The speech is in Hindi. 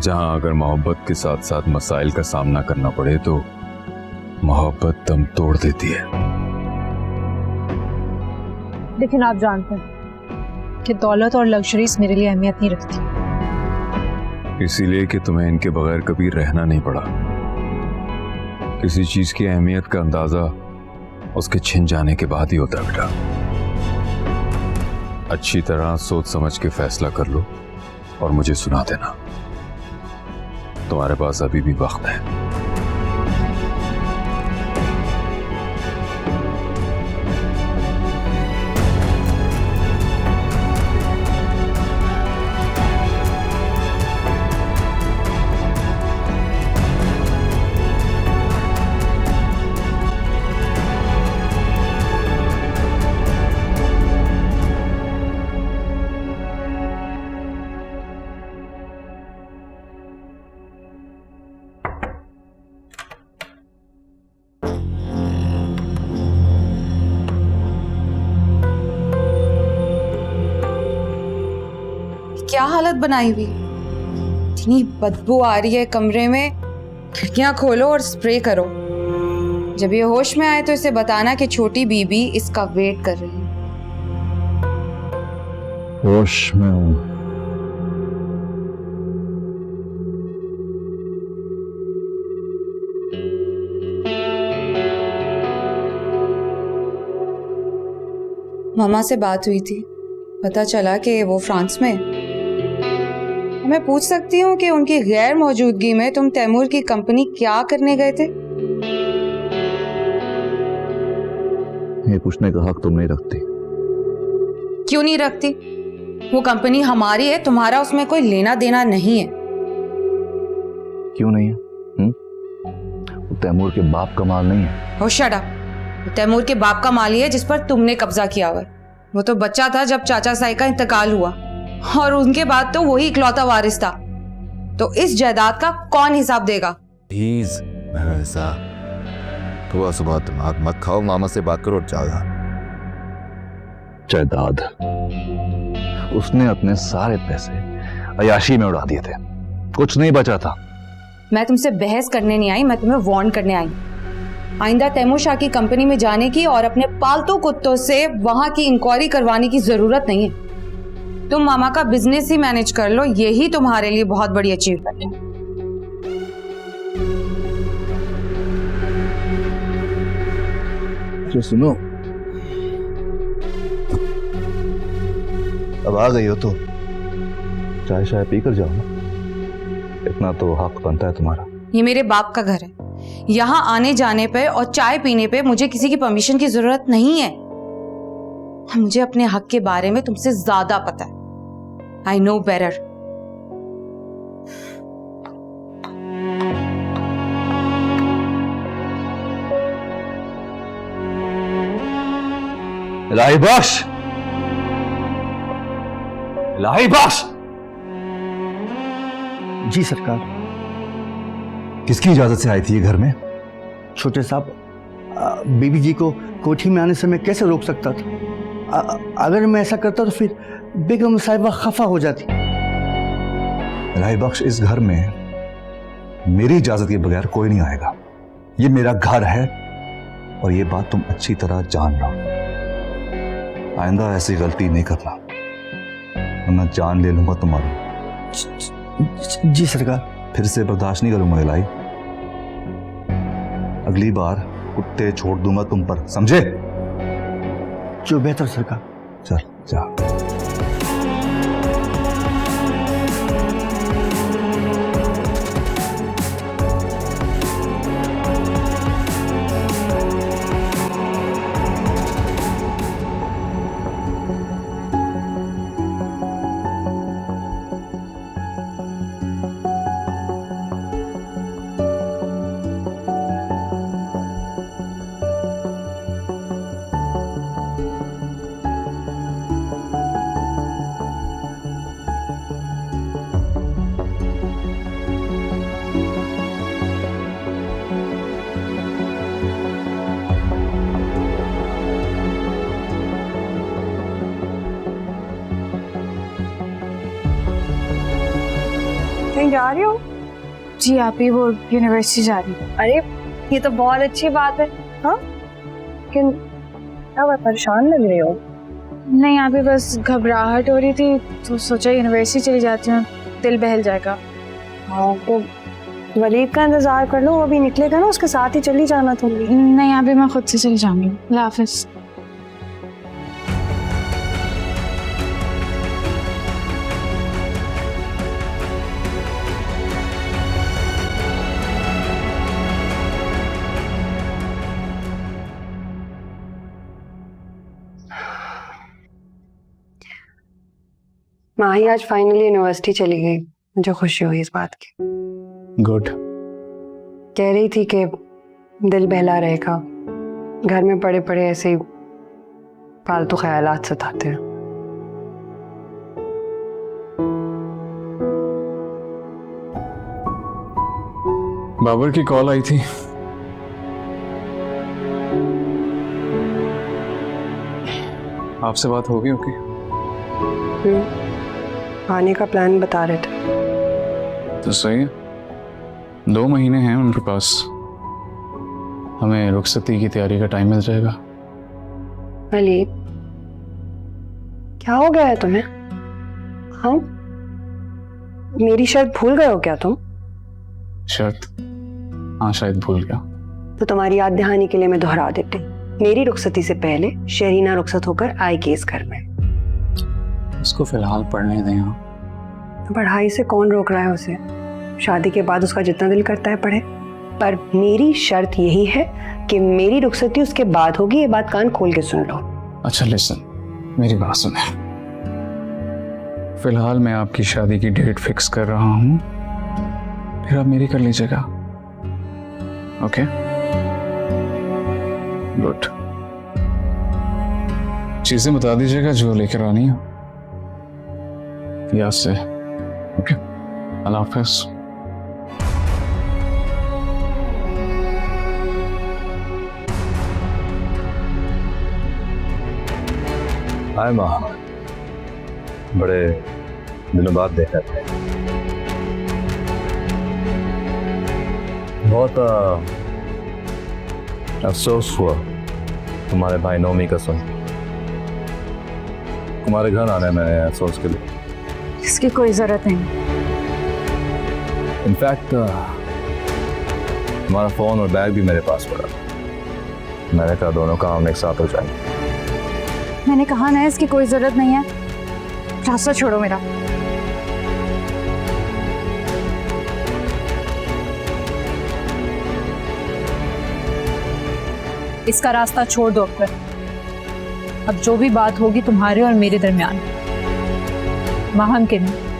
जहां अगर मोहब्बत के साथ साथ मसाइल का सामना करना पड़े तो मोहब्बत दम तोड़ देती है। लेकिन आप जानते हैं कि दौलत और लग्जरीज मेरे लिए अहमियत नहीं रखती। इसीलिए कि तुम्हें इनके बगैर कभी रहना नहीं पड़ा। किसी चीज की अहमियत का अंदाजा उसके छिन जाने के बाद ही होता है बेटा। अच्छी तरह सोच समझ के फैसला कर लो और मुझे सुना देना। तुम्हारे पास अभी भी वक्त है। क्या हालत बनाई हुई, इतनी बदबू आ रही है कमरे में। खिड़कियां खोलो और स्प्रे करो। जब ये होश में आए तो इसे बताना कि छोटी बीबी इसका वेट कर रही है। होश में हूं। मामा से बात हुई थी, पता चला कि वो फ्रांस में है। मैं पूछ सकती हूँ कि उनकी गैर मौजूदगी में तुम तैमूर की कंपनी क्या करने गए थे? ये पूछने का हक तुम नहीं रखती। क्यों नहीं रखती? वो कंपनी हमारी है, तुम्हारा उसमें कोई लेना देना नहीं है। क्यों नहीं है? वो तैमूर के बाप का माल नहीं है। हो शट अप। तैमूर के बाप का माल ही है जिस पर तुमने कब्जा किया हुआ है। वो तो बच्चा था जब चाचा साई का इंतकाल हुआ और उनके बाद तो वही इकलौता वारिस था। तो इस जायदाद का कौन हिसाब देगा? प्लीज महसा, थोड़ा सुबह दिमाग मत खाओ, मामा से बात करो और जाओ। जायदाद उसने अपने सारे पैसे अयाशी में उड़ा दिए थे, कुछ नहीं बचा था। मैं तुमसे बहस करने नहीं आई, मैं तुम्हें वार्न करने आई। आइंदा तैमूर शाह की कंपनी में जाने की और अपने पालतू कुत्तों से वहां की इंक्वायरी करवाने की जरूरत नहीं है। तुम मामा का बिजनेस ही मैनेज कर लो, यही तुम्हारे लिए बहुत बड़ी अचीवमेंट है। जो सुनो, अब आ गई हो तो चाय शाय पीकर जाओ ना, इतना तो हक बनता है तुम्हारा। ये मेरे बाप का घर है, यहाँ आने जाने पे और चाय पीने पे मुझे किसी की परमिशन की जरूरत नहीं है। मुझे अपने हक के बारे में तुमसे ज्यादा पता है। I know better. इलाही बख्श, इलाही बख्श। जी सरकार। किसकी इजाजत से आई थी ये घर में? छोटे साहब, बीबी जी को कोठी में आने से मैं कैसे रोक सकता था? अगर मैं ऐसा करता तो फिर बेगम साहिबा खफा हो जाती। इलाही बख्श, इस घर में मेरी इजाजत के बगैर कोई नहीं आएगा। ये मेरा घर है और ये बात तुम अच्छी तरह जान लो। आइंदा ऐसी गलती नहीं करना वरना जान ले लूंगा तुम्हारी। जी सरकार। फिर से बर्दाश्त नहीं करूंगा इलाही। अगली बार कुत्ते छोड़ दूंगा तुम पर, समझे? जो बेहतर सरकार। चल जा। जा रही हो? जी आप ही वो यूनिवर्सिटी जा रही हूँ। अरे ये तो बहुत अच्छी बात है। हाँ लेकिन क्या बात, परेशान लग रही हो? नहीं आप ही बस घबराहट हो रही थी तो सोचा यूनिवर्सिटी चली जाती हूँ, दिल बहल जाएगा। हाँ तो वलीद का इंतजार कर लो, वो अभी निकलेगा ना, उसके साथ ही चली जाना थोड़ी। नहीं अभी मैं खुद से चली जाऊंगी। अल्लाह हाफिज। माही आज फाइनली यूनिवर्सिटी चली गई, मुझे खुशी हुई इस बात की। गुड। कह रही थी कि दिल बहला रहेगा, घर में पड़े पड़े ऐसे ही फालतू ख्यालात सताते हैं। बाबर की कॉल आई थी। आपसे बात होगी? ओके आने का प्लान बता रहे थे। तो सही है, 2 महीने हैं उनके पास, हमें रुखसती की तैयारी का टाइम मिल जाएगा। अली क्या हो गया है तुम्हें? हाँ मेरी शर्त भूल गए हो क्या तुम? शर्त? हाँ शायद भूल गया। तो तुम्हारी याद दहानी के लिए मैं दोहरा देती हूँ। मेरी रुखसती से पहले शरीना रुखसत होकर आएगी इस घर में। उसको फिलहाल पढ़ने दें। हाँ पढ़ाई से कौन रोक रहा है उसे? शादी के बाद उसका जितना दिल करता है पढ़े, पर मेरी शर्त यही है कि मेरी रुखसती उसके बाद होगी। ये बात कान खोल के सुन लो। अच्छा लिसन, मेरी बात सुने। फिलहाल मैं आपकी शादी की डेट फिक्स कर रहा हूँ, फिर आप मेरी कर लीजिएगा। Okay good. चीजें बता दीजिएगा जो लेकर आनी है याद से। ओके अल्लाह हाफिज। हाय माँ, बड़े दिनों बाद देखा था। बहुत अफसोस हुआ तुम्हारे भाई नौमी का सुन। तुम्हारे घर आने में अफसोस के लिए। इसकी कोई जरूरत नहीं। इनफैक्ट तुम्हारा फोन और बैग भी मेरे पास पड़ा। मैंने कहा दोनों काम एक साथ हो जाएंगे। मैंने कहा ना इसकी कोई जरूरत नहीं है, रास्ता छोड़ो मेरा। इसका रास्ता छोड़ दो अख्तर। अब जो भी बात होगी तुम्हारे और मेरे दरमियान, माहम के नहीं।